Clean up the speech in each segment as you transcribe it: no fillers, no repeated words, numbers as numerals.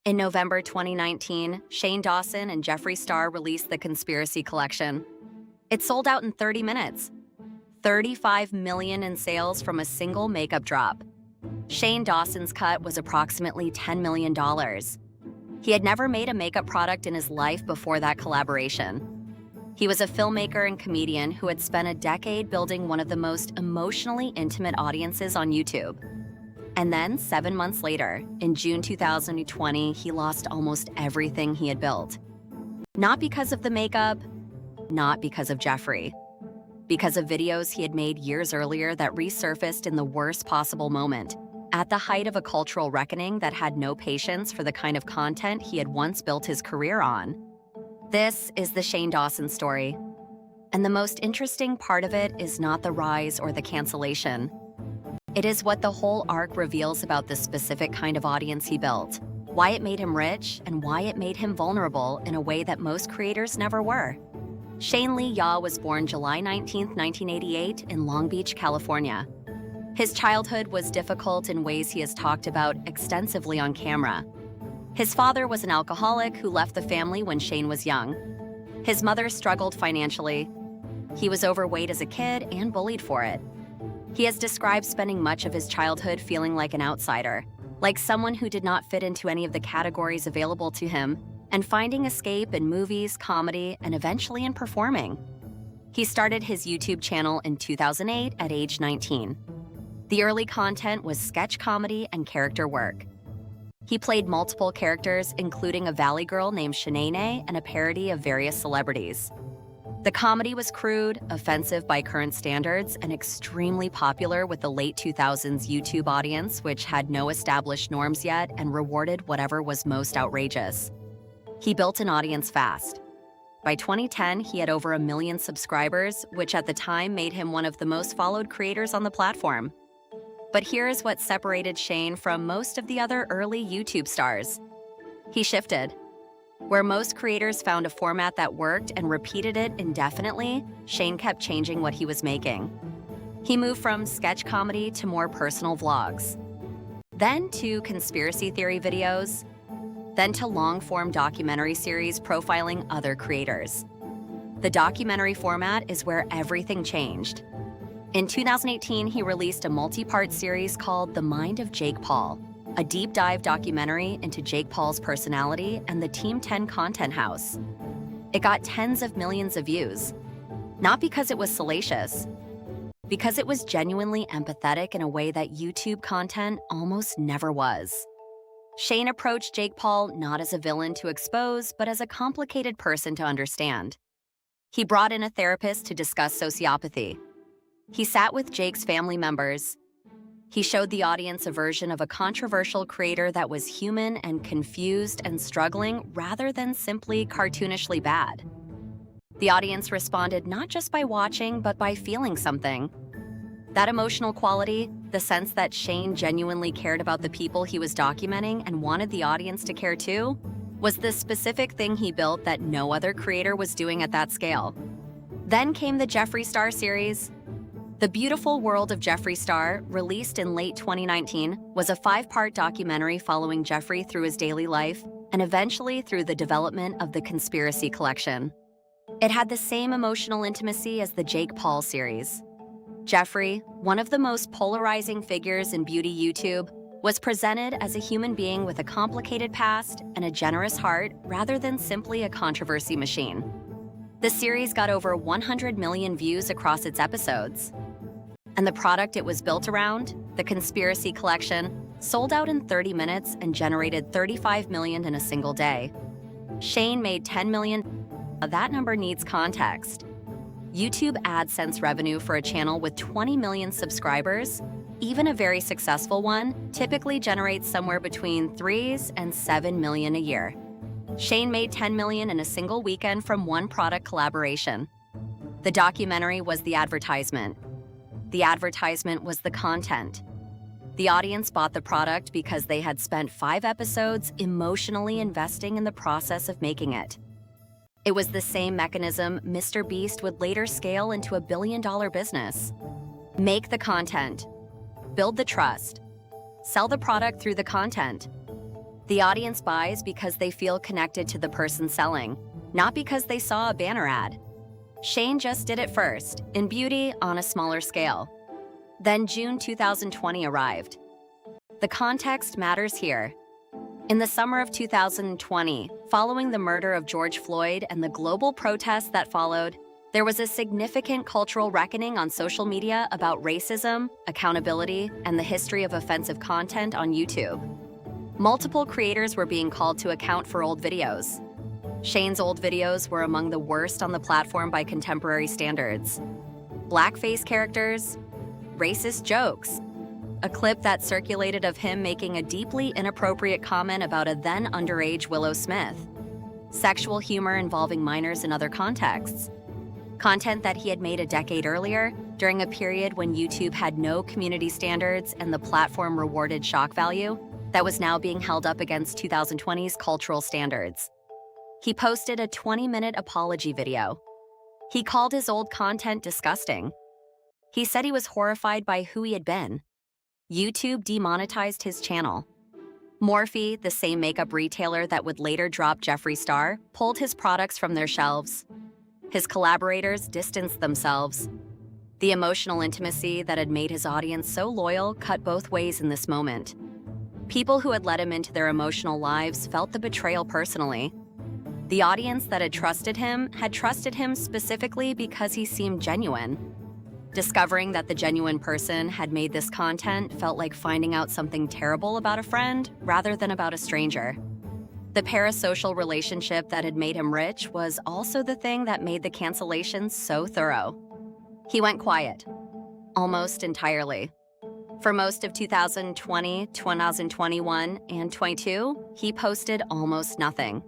In November 2019, Shane Dawson and Jeffree Star released the Conspiracy Collection. It sold out in 30 minutes. 35 million in sales from a single makeup drop. Shane Dawson's cut was approximately $10 million. He had never made a makeup product in his life before that collaboration. He was a filmmaker and comedian who had spent a decade building one of the most emotionally intimate audiences on YouTube. And then, 7 months later, in June 2020, he lost almost everything he had built. Not because of the makeup, not because of Jeffree. Because of videos he had made years earlier that resurfaced in the worst possible moment, at the height of a cultural reckoning that had no patience for the kind of content he had once built his career on. This is the Shane Dawson story. And the most interesting part of it is not the rise or the cancellation. It is what the whole arc reveals about the specific kind of audience he built, why it made him rich, and why it made him vulnerable in a way that most creators never were. Shane Lee Yaw was born July 19, 1988 in Long Beach, California. His childhood was difficult in ways he has talked about extensively on camera. His father was an alcoholic who left the family when Shane was young. His mother struggled financially. He was overweight as a kid and bullied for it. He has described spending much of his childhood feeling like an outsider, like someone who did not fit into any of the categories available to him, and finding escape in movies, comedy, and eventually in performing. He started his YouTube channel in 2008 at age 19. The early content was sketch comedy and character work. He played multiple characters, including a valley girl named Shanae and a parody of various celebrities. The comedy was crude, offensive by current standards, and extremely popular with the late 2000s YouTube audience, which had no established norms yet and rewarded whatever was most outrageous. He built an audience fast. By 2010, he had over 1 million subscribers, which at the time made him one of the most followed creators on the platform. But here is what separated Shane from most of the other early YouTube stars. He shifted. Where most creators found a format that worked and repeated it indefinitely, Shane kept changing what he was making. He moved from sketch comedy to more personal vlogs, then to conspiracy theory videos, then to long-form documentary series profiling other creators. The documentary format is where everything changed. In 2018, he released a multi-part series called The Mind of Jake Paul, a deep dive documentary into Jake Paul's personality and the Team 10 content house. It got tens of millions of views, not because it was salacious, because it was genuinely empathetic in a way that YouTube content almost never was. Shane approached Jake Paul not as a villain to expose, but as a complicated person to understand. He brought in a therapist to discuss sociopathy. He sat with Jake's family members. He showed the audience a version of a controversial creator that was human and confused and struggling rather than simply cartoonishly bad. The audience responded not just by watching, but by feeling something. That emotional quality, the sense that Shane genuinely cared about the people he was documenting and wanted the audience to care too, was the specific thing he built that no other creator was doing at that scale. Then came the Jeffree Star series. The Beautiful World of Jeffree Star, released in late 2019, was a 5-part documentary following Jeffree through his daily life and eventually through the development of the Conspiracy Collection. It had the same emotional intimacy as the Jake Paul series. Jeffree, one of the most polarizing figures in beauty YouTube, was presented as a human being with a complicated past and a generous heart rather than simply a controversy machine. The series got over 100 million views across its episodes. And the product it was built around, the Conspiracy Collection, sold out in 30 minutes and generated 35 million in a single day. Shane made 10 million. That number needs context. YouTube AdSense revenue for a channel with 20 million subscribers, even a very successful one, typically generates somewhere between 3 and 7 million a year. Shane made 10 million in a single weekend from one product collaboration. The documentary was the advertisement. The advertisement was the content. The audience bought the product because they had spent 5 episodes emotionally investing in the process of making it. It was the same mechanism Mr. Beast would later scale into a billion-dollar business. Make the content. Build the trust. Sell the product through the content. The audience buys because they feel connected to the person selling, not because they saw a banner ad. Shane just did it first, in beauty on a smaller scale. Then June 2020 arrived. The context matters here. In the summer of 2020, following the murder of George Floyd and the global protests that followed, there was a significant cultural reckoning on social media about racism, accountability, and the history of offensive content on YouTube. Multiple creators were being called to account for old videos. Shane's old videos were among the worst on the platform by contemporary standards. Blackface characters, racist jokes, a clip that circulated of him making a deeply inappropriate comment about a then underage Willow Smith, sexual humor involving minors in other contexts, content that he had made a decade earlier during a period when YouTube had no community standards and the platform rewarded shock value that was now being held up against 2020's cultural standards. He posted a 20-minute apology video. He called his old content disgusting. He said he was horrified by who he had been. YouTube demonetized his channel. Morphe, the same makeup retailer that would later drop Jeffree Star, pulled his products from their shelves. His collaborators distanced themselves. The emotional intimacy that had made his audience so loyal cut both ways in this moment. People who had let him into their emotional lives felt the betrayal personally. The audience that had trusted him specifically because he seemed genuine. Discovering that the genuine person had made this content felt like finding out something terrible about a friend rather than about a stranger. The parasocial relationship that had made him rich was also the thing that made the cancellations so thorough. He went quiet, almost entirely. For most of 2020, 2021, and 22, he posted almost nothing.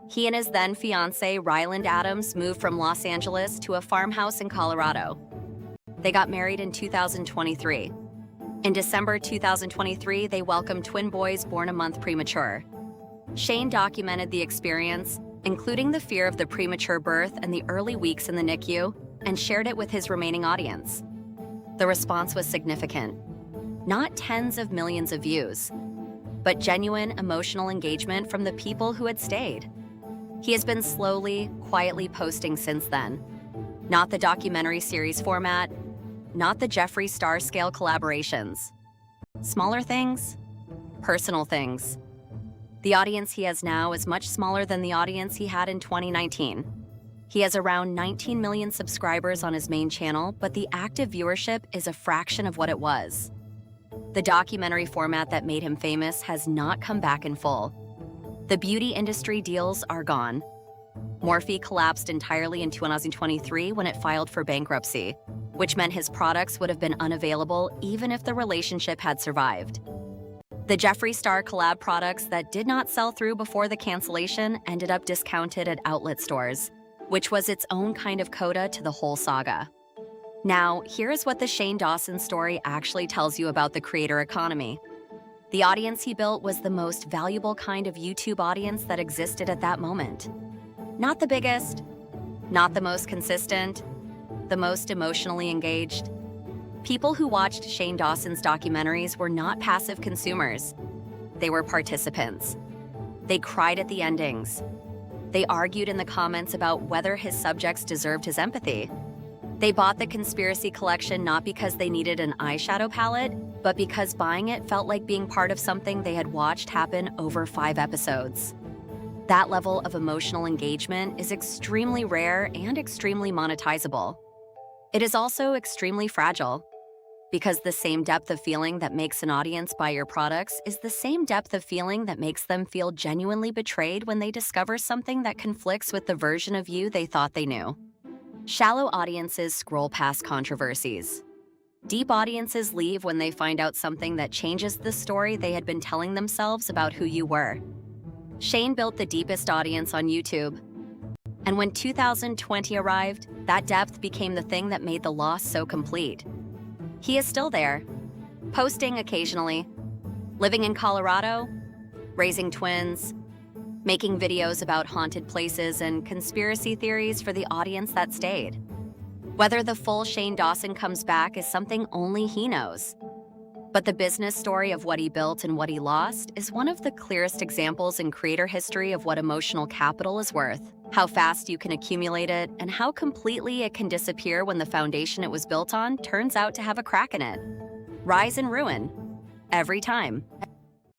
He and his then fiancée, Ryland Adams, moved from Los Angeles to a farmhouse in Colorado. They got married in 2023. In December 2023, they welcomed twin boys born a month premature. Shane documented the experience, including the fear of the premature birth and the early weeks in the NICU, and shared it with his remaining audience. The response was significant. Not tens of millions of views, but genuine emotional engagement from the people who had stayed. He has been slowly, quietly posting since then. Not the documentary series format, not the Jeffree Star scale collaborations. Smaller things, personal things. The audience he has now is much smaller than the audience he had in 2019. He has around 19 million subscribers on his main channel, but the active viewership is a fraction of what it was. The documentary format that made him famous has not come back in full. The beauty industry deals are gone. Morphe collapsed entirely in 2023 when it filed for bankruptcy, which meant his products would have been unavailable even if the relationship had survived. The Jeffree Star collab products that did not sell through before the cancellation ended up discounted at outlet stores, which was its own kind of coda to the whole saga. Now, here is what the Shane Dawson story actually tells you about the creator economy. The audience he built was the most valuable kind of YouTube audience that existed at that moment. Not the biggest, not the most consistent, the most emotionally engaged. People who watched Shane Dawson's documentaries were not passive consumers. They were participants. They cried at the endings. They argued in the comments about whether his subjects deserved his empathy. They bought the conspiracy collection not because they needed an eyeshadow palette, but because buying it felt like being part of something they had watched happen over 5 episodes. That level of emotional engagement is extremely rare and extremely monetizable. It is also extremely fragile, because the same depth of feeling that makes an audience buy your products is the same depth of feeling that makes them feel genuinely betrayed when they discover something that conflicts with the version of you they thought they knew. Shallow audiences scroll past controversies. Deep audiences leave when they find out something that changes the story they had been telling themselves about who you were. Shane built the deepest audience on YouTube. And when 2020 arrived, that depth became the thing that made the loss so complete. He is still there, posting occasionally, living in Colorado, raising twins, making videos about haunted places and conspiracy theories for the audience that stayed. Whether the full Shane Dawson comes back is something only he knows. But the business story of what he built and what he lost is one of the clearest examples in creator history of what emotional capital is worth, how fast you can accumulate it, and how completely it can disappear when the foundation it was built on turns out to have a crack in it. Rise and ruin. Every time.